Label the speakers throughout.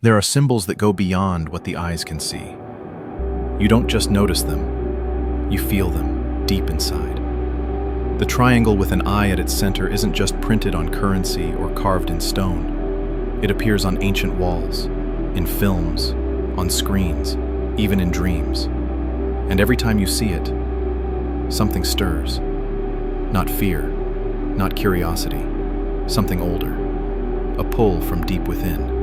Speaker 1: There are symbols that go beyond what the eyes can see. You don't just notice them, you feel them deep inside. The triangle with an eye at its center isn't just printed on currency or carved in stone. It appears on ancient walls, in films, on screens, even in dreams. And every time you see it, something stirs. Not fear, not curiosity, something older. A pull from deep within.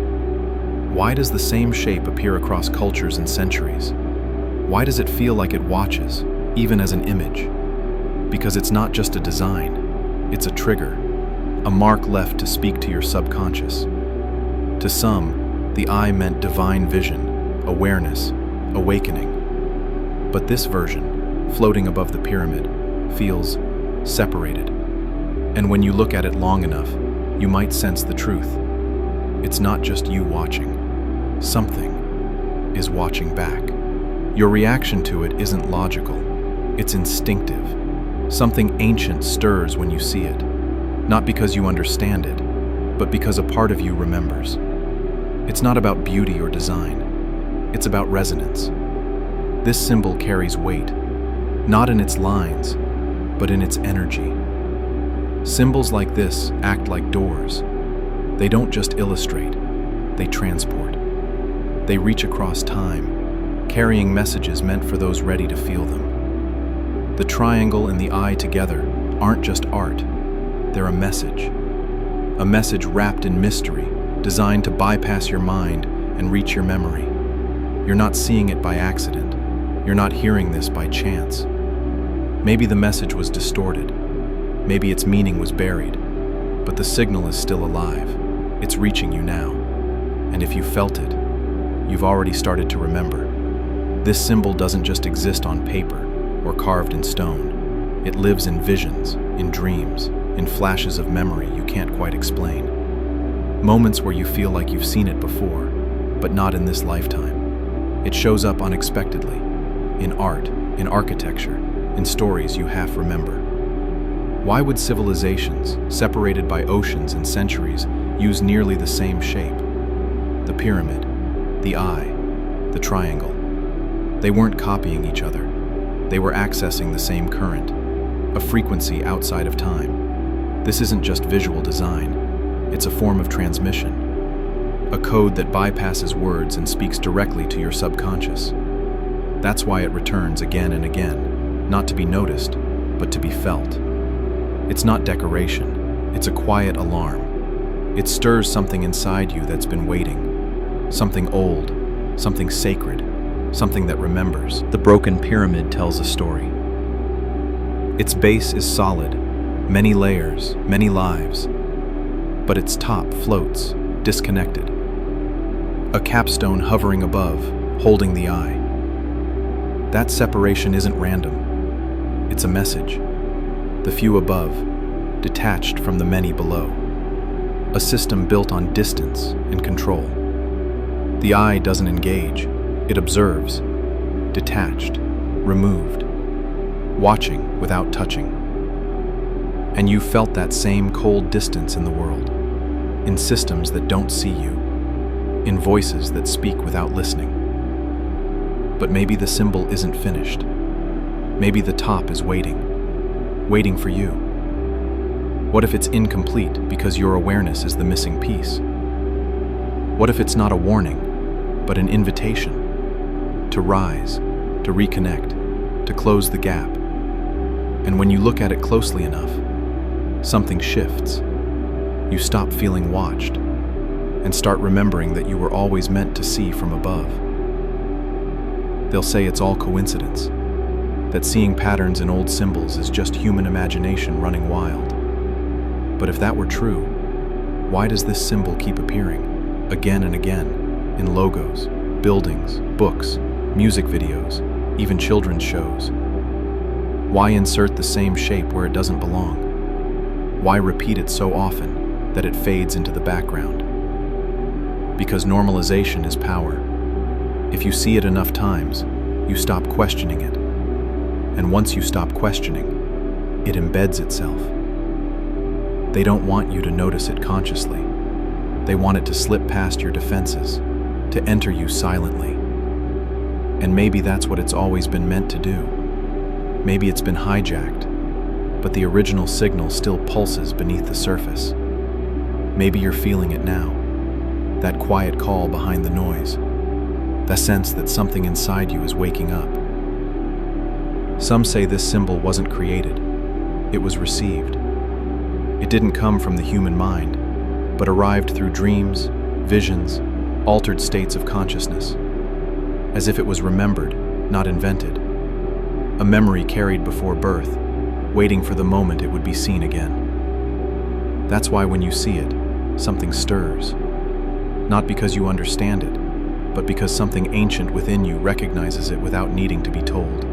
Speaker 1: Why does the same shape appear across cultures and centuries? Why does it feel like it watches, even as an image? Because it's not just a design, it's a trigger, a mark left to speak to your subconscious. To some, the eye meant divine vision, awareness, awakening. But this version, floating above the pyramid, feels separated. And when you look at it long enough, you might sense the truth. It's not just you watching. Something is watching back. Your reaction to it isn't logical. It's instinctive. Something ancient stirs when you see it. Not because you understand it, but because a part of you remembers. It's not about beauty or design. It's about resonance. This symbol carries weight, not in its lines, but in its energy. Symbols like this act like doors. They don't just illustrate, they transport. They reach across time, carrying messages meant for those ready to feel them. The triangle and the eye together aren't just art, they're a message wrapped in mystery, designed to bypass your mind and reach your memory. You're not seeing it by accident. You're not hearing this by chance. Maybe the message was distorted. Maybe its meaning was buried. But the signal is still alive. It's reaching you now. And if you felt it, you've already started to remember. This symbol doesn't just exist on paper or carved in stone. It lives in visions, in dreams, in flashes of memory you can't quite explain. Moments where you feel like you've seen it before, but not in this lifetime. It shows up unexpectedly, in art, in architecture, in stories you half remember. Why would civilizations, separated by oceans and centuries, use nearly the same shape? The pyramid, the eye, the triangle. They weren't copying each other. They were accessing the same current, a frequency outside of time. This isn't just visual design. It's a form of transmission, a code that bypasses words and speaks directly to your subconscious. That's why it returns again and again, not to be noticed, but to be felt. It's not decoration, it's a quiet alarm. It stirs something inside you that's been waiting. Something old, something sacred, something that remembers. The broken pyramid tells a story. Its base is solid, many layers, many lives, but its top floats, disconnected. A capstone hovering above, holding the eye. That separation isn't random. It's a message. The few above, detached from the many below. A system built on distance and control. The eye doesn't engage, it observes, detached, removed, watching without touching. And you felt that same cold distance in the world, in systems that don't see you, in voices that speak without listening. But maybe the symbol isn't finished. Maybe the top is waiting for you. What if it's incomplete because your awareness is the missing piece? What if it's not a warning, but an invitation to rise, to reconnect, to close the gap? And when you look at it closely enough, something shifts. You stop feeling watched and start remembering that you were always meant to see from above. They'll say it's all coincidence, that seeing patterns in old symbols is just human imagination running wild. But if that were true, why does this symbol keep appearing, again and again, in logos, buildings, books, music videos, even children's shows? Why insert the same shape where it doesn't belong? Why repeat it so often that it fades into the background? Because normalization is power. If you see it enough times, you stop questioning it. And once you stop questioning, it embeds itself. They don't want you to notice it consciously. They want it to slip past your defenses, to enter you silently. And maybe that's what it's always been meant to do. Maybe it's been hijacked, but the original signal still pulses beneath the surface. Maybe you're feeling it now, that quiet call behind the noise, the sense that something inside you is waking up. Some say this symbol wasn't created, it was received. It didn't come from the human mind, but arrived through dreams, visions, altered states of consciousness, as if it was remembered, not invented. A memory carried before birth, waiting for the moment it would be seen again. That's why when you see it, something stirs. Not because you understand it, but because something ancient within you recognizes it without needing to be told.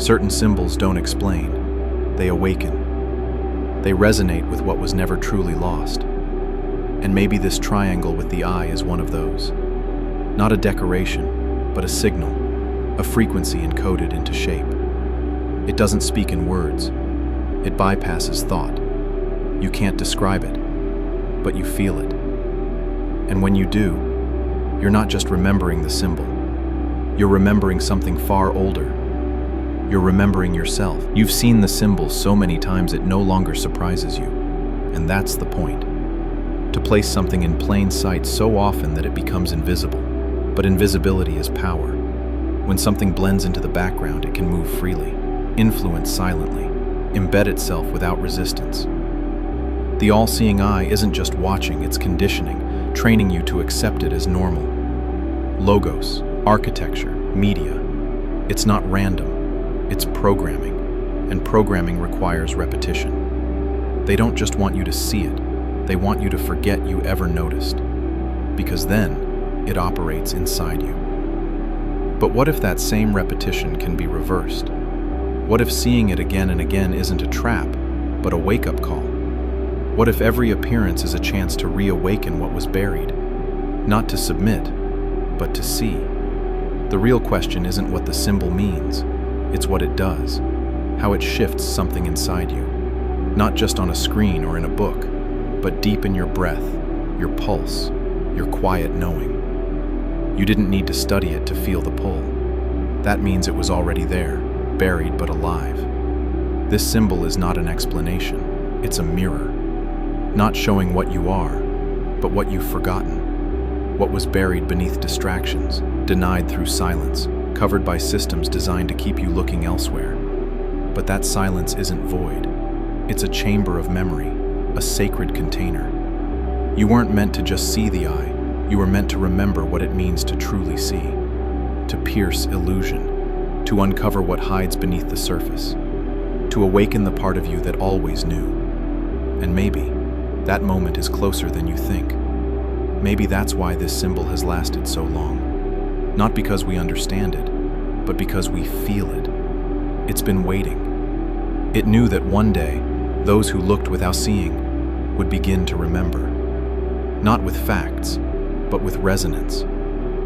Speaker 1: Certain symbols don't explain, they awaken. They resonate with what was never truly lost. And maybe this triangle with the eye is one of those. Not a decoration, but a signal, a frequency encoded into shape. It doesn't speak in words. It bypasses thought. You can't describe it, but you feel it. And when you do, you're not just remembering the symbol. You're remembering something far older. You're remembering yourself. You've seen the symbol so many times it no longer surprises you. And that's the point. To place something in plain sight so often that it becomes invisible. But invisibility is power. When something blends into the background, it can move freely, influence silently, embed itself without resistance. The all-seeing eye isn't just watching, it's conditioning, training you to accept it as normal. Logos, architecture, media. It's not random, it's programming, and programming requires repetition. They don't just want you to see it, they want you to forget you ever noticed, because then it operates inside you. But what if that same repetition can be reversed? What if seeing it again and again isn't a trap, but a wake-up call? What if every appearance is a chance to reawaken what was buried? Not to submit, but to see. The real question isn't what the symbol means, it's what it does, how it shifts something inside you. Not just on a screen or in a book, but deep in your breath, your pulse, your quiet knowing. You didn't need to study it to feel the pull. That means it was already there, buried but alive. This symbol is not an explanation, it's a mirror. Not showing what you are, but what you've forgotten. What was buried beneath distractions, denied through silence, covered by systems designed to keep you looking elsewhere. But that silence isn't void. It's a chamber of memory, a sacred container. You weren't meant to just see the eye, you were meant to remember what it means to truly see, to pierce illusion, to uncover what hides beneath the surface, to awaken the part of you that always knew. And maybe that moment is closer than you think. Maybe that's why this symbol has lasted so long. Not because we understand it, but because we feel it. It's been waiting. It knew that one day, those who looked without seeing would begin to remember. Not with facts, but with resonance,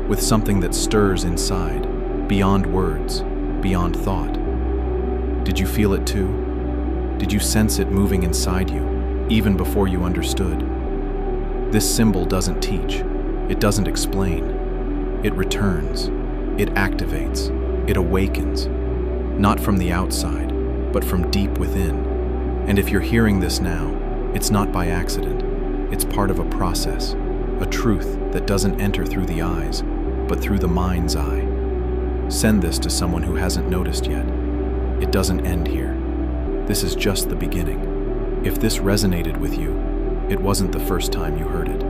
Speaker 1: with something that stirs inside, beyond words, beyond thought. Did you feel it too? Did you sense it moving inside you, even before you understood? This symbol doesn't teach, it doesn't explain. It returns, it activates, it awakens, not from the outside, but from deep within. And if you're hearing this now, it's not by accident. It's part of a process, a truth that doesn't enter through the eyes, but through the mind's eye. Send this to someone who hasn't noticed yet. It doesn't end here. This is just the beginning. If this resonated with you, it wasn't the first time you heard it.